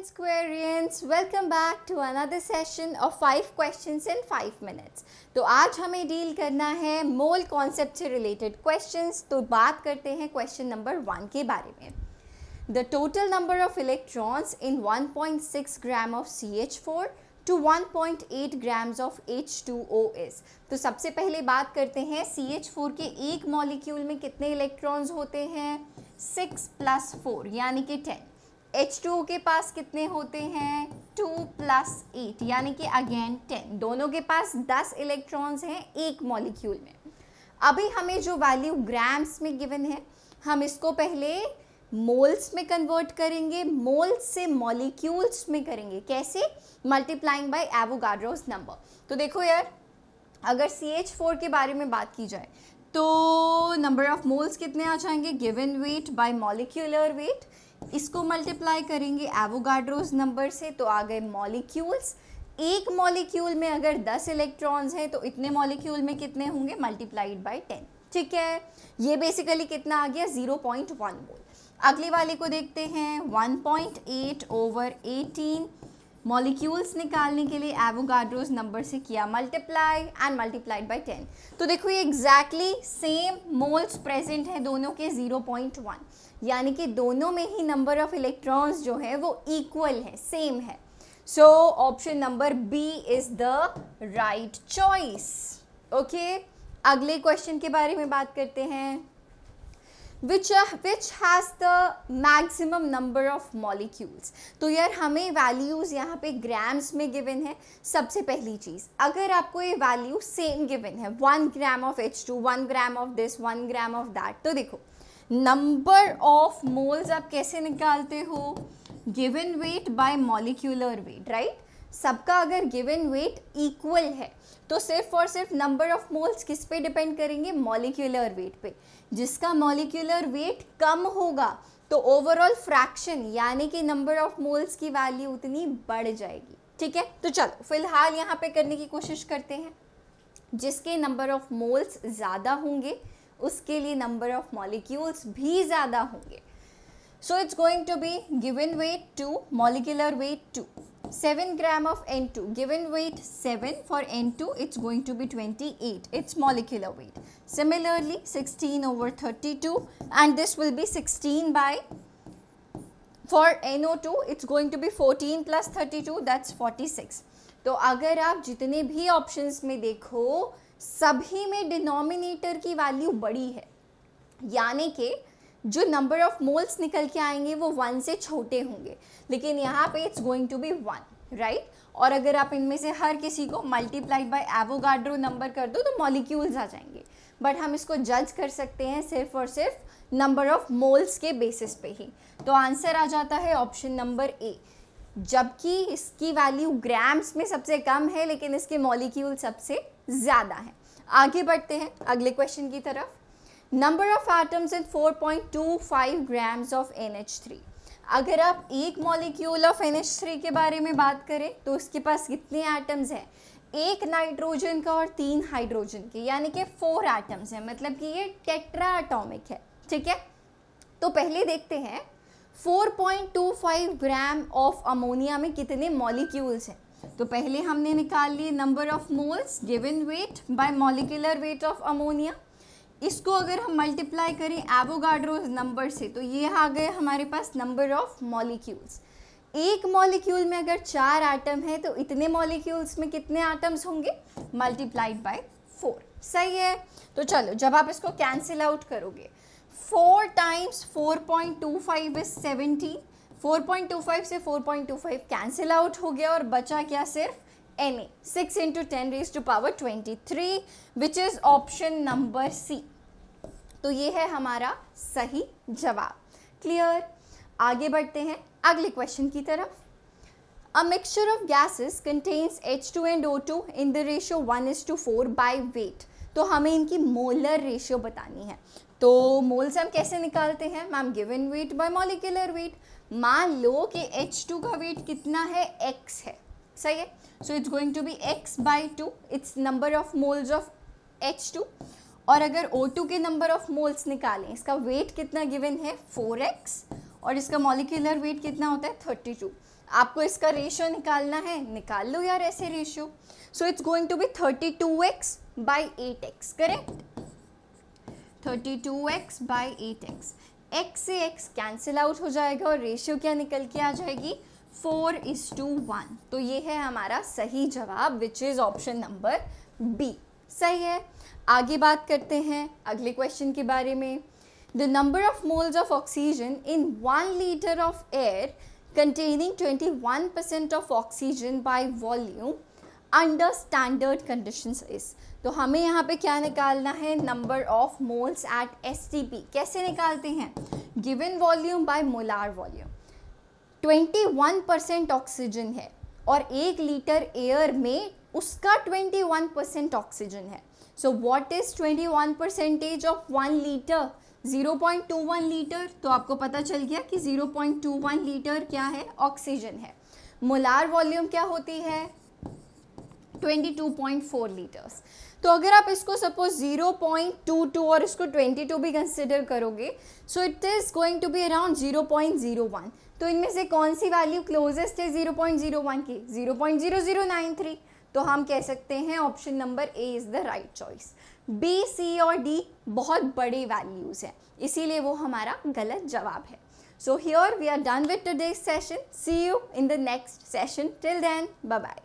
Squarians, welcome back to another session of 5 questions in 5 minutes. तो आज हमें deal करना है मोल कॉन्सेप्ट से रिलेटेड क्वेश्चंस. तो बात करते हैं क्वेश्चन नंबर 1 के बारे में. The total number of electrons in 1.6 gram of CH4 to 1.8 grams of H2O is. तो सबसे पहले बात करते हैं CH4 के एक मॉलिक्यूल में कितने इलेक्ट्रॉन्स होते हैं. 6 + 4 यानी कि 10. H2O के पास कितने होते हैं. 2 + 8 यानी कि अगेन 10. दोनों के पास 10 इलेक्ट्रॉन्स हैं एक मॉलिक्यूल में. अभी हमें जो वैल्यू ग्राम्स में गिवन है हम इसको पहले मोल्स में कन्वर्ट करेंगे. मोल्स से मॉलिक्यूल्स में करेंगे. कैसे. Multiplying by Avogadro's number. तो देखो यार, अगर CH4 के बारे में बात की जाए तो नंबर ऑफ मोल्स कितने आ जाएंगे. Given weight by molecular weight. इसको मल्टीप्लाई करेंगे एवोगाड्रोस नंबर से तो आ गए मॉलिक्यूल्स. एक मॉलिक्यूल में अगर 10 इलेक्ट्रॉन्स हैं तो इतने मॉलिक्यूल में कितने होंगे. Multiplied by 10. ठीक है, ये बेसिकली कितना आ गया. 0.1 मोल. अगले वाले को देखते हैं. 1.8/18 मॉलिक्यूल्स निकालने के लिए एवोगाड्रोस नंबर से किया मल्टीप्लाई एंड मल्टीप्लाइड बाय 10. तो देखो ये एग्जैक्टली सेम मोल्स प्रेजेंट है दोनों के. 0.1 यानी कि दोनों में ही नंबर ऑफ इलेक्ट्रॉन्स जो है वो इक्वल है, सेम है. So option number B is the right choice. Okay, अगले क्वेश्चन के बारे में बात करते हैं. which has the maximum number of molecules. तो यार हमें वैल्यूज़ यहाँ पे ग्राम्स में गिवन है. सबसे पहली चीज़, अगर आपको ये वैल्यू सेम गिवन है 1 gram of H2, 1 gram of this, 1 gram of that, तो देखो नंबर ऑफ मोल्स आप कैसे निकालते हो. Given weight by molecular weight, right. सबका अगर गिवन वेट इक्वल है तो सिर्फ और सिर्फ नंबर ऑफ मोल्स किस पे डिपेंड करेंगे. मॉलिक्यूलर वेट पे. जिसका मॉलिक्यूलर वेट कम होगा तो ओवरऑल फ्रैक्शन यानी कि नंबर ऑफ मोल्स की वैल्यू उतनी बढ़ जाएगी. ठीक है, तो चलो फिलहाल यहाँ पे करने की कोशिश करते हैं. जिसके नंबर ऑफ मोल्स ज़्यादा होंगे उसके लिए नंबर ऑफ मॉलिक्यूल्स भी ज़्यादा होंगे. So it's going to be given weight 2, molecular weight 2. 7 gram of N2, given weight 7, for N2 it's going to be 28, its molecular weight. Similarly 16/32 and this will be 16 by, for NO2 it's going to be 14 + 32, that's 46. तो अगर आप जितने भी options में देखो सभी में denominator की वैल्यू बड़ी है, यानी कि जो नंबर ऑफ मोल्स निकल के आएंगे वो 1 से छोटे होंगे. लेकिन यहाँ पे it's going to be 1, right. और अगर आप इनमें से हर किसी को मल्टीप्लाई बाय एवोगाड्रो नंबर कर दो तो मॉलिक्यूल्स आ जाएंगे. बट हम इसको जज कर सकते हैं सिर्फ और सिर्फ नंबर ऑफ मोल्स के बेसिस पे ही. तो आंसर आ जाता है ऑप्शन नंबर ए. जबकि इसकी वैल्यू ग्राम्स में सबसे कम है लेकिन इसके मॉलिक्यूल सबसे ज़्यादा हैं. आगे बढ़ते हैं अगले क्वेश्चन की तरफ. Number of atoms in 4.25 grams of NH3. अगर आप एक मॉलिक्यूल ऑफ NH3 के बारे में बात करें तो उसके पास कितने एटम्स हैं. एक नाइट्रोजन का और 3 हाइड्रोजन के, यानी कि 4 एटम्स हैं. मतलब कि ये टेट्रा एटॉमिक है. ठीक है, तो पहले देखते हैं 4.25 ग्राम ऑफ अमोनिया में कितने मॉलिक्यूल्स हैं. तो पहले हमने निकाल लिए number of moles given weight by molecular weight of ammonia. इसको अगर हम मल्टीप्लाई करें एवोगाड्रोस नंबर से तो ये आ गए हमारे पास नंबर ऑफ मॉलिक्यूल्स. एक मॉलिक्यूल में अगर 4 एटम है तो इतने मॉलिक्यूल्स में कितने एटम्स होंगे. Multiplied by 4. सही है. तो चलो जब आप इसको कैंसिल आउट करोगे 4 × 4.25 इज 17. 4.25 से 4.25 कैंसिल आउट हो गया और बचा क्या. सिर्फ Na. 6 × 10⁻23 which is option number C. तो ये है हमारा सही जवाब. क्लियर. आगे बढ़ते हैं अगले क्वेश्चन की तरफ. A mixture of gases contains H2 and O2 in the ratio 1:4 by weight. तो हमें इनकी मोलर रेशियो बतानी है. तो मोल्स हम कैसे निकालते हैं ma'am. Given weight by molecular weight. मान लो कि H2 का वेट कितना है, x है. सही है. So it's going to be x by 2. It's number of moles of H2. और अगर O2 के नंबर ऑफ मोल्स निकालें, इसका वेट कितना गिवन है 4x और इसका मॉलिक्यूलर वेट कितना होता है 32। आपको इसका रेशियो निकालना है, निकाल लो यार ऐसे रेशियो। So it's going to be 32x by 8x, correct. 32x by 8x, x से x कैंसिल आउट हो जाएगा और रेशियो क्या निकल के आ जाएगी 4:1। तो ये है हमारा सही जवाब which is option number B. सही है। आगे बात करते हैं अगले क्वेश्चन के बारे में। The number of moles of oxygen in 1 litre of air containing 21% of oxygen by volume under standard conditions is। तो हमें यहाँ पे क्या निकालना है, number of moles at STP। कैसे निकालते हैं, given volume by molar volume. 21% oxygen है और 1 लीटर एयर में उसका 21% ऑक्सीजन है। So what is 21% of 1 litre, 0.21 litre. तो आपको पता चल गया कि 0.21 लीटर क्या है, ऑक्सीजन है। मोलार वॉल्यूम क्या होती है 22.4 लीटर्स। तो अगर आप इसको सपोज 0.22 और इसको 22 भी कंसिडर करोगे, so it is going to be around 0.01। तो इनमें से कौन सी वैल्यू क्लोजेस्ट है 0.01 की, 0.0093। तो हम कह सकते हैं option number A is the right choice. B, C और डी बहुत बड़ी वैल्यूज हैं, इसीलिए वो हमारा गलत जवाब है। So here we are done with today's session. See you in the next session. Till then bye bye.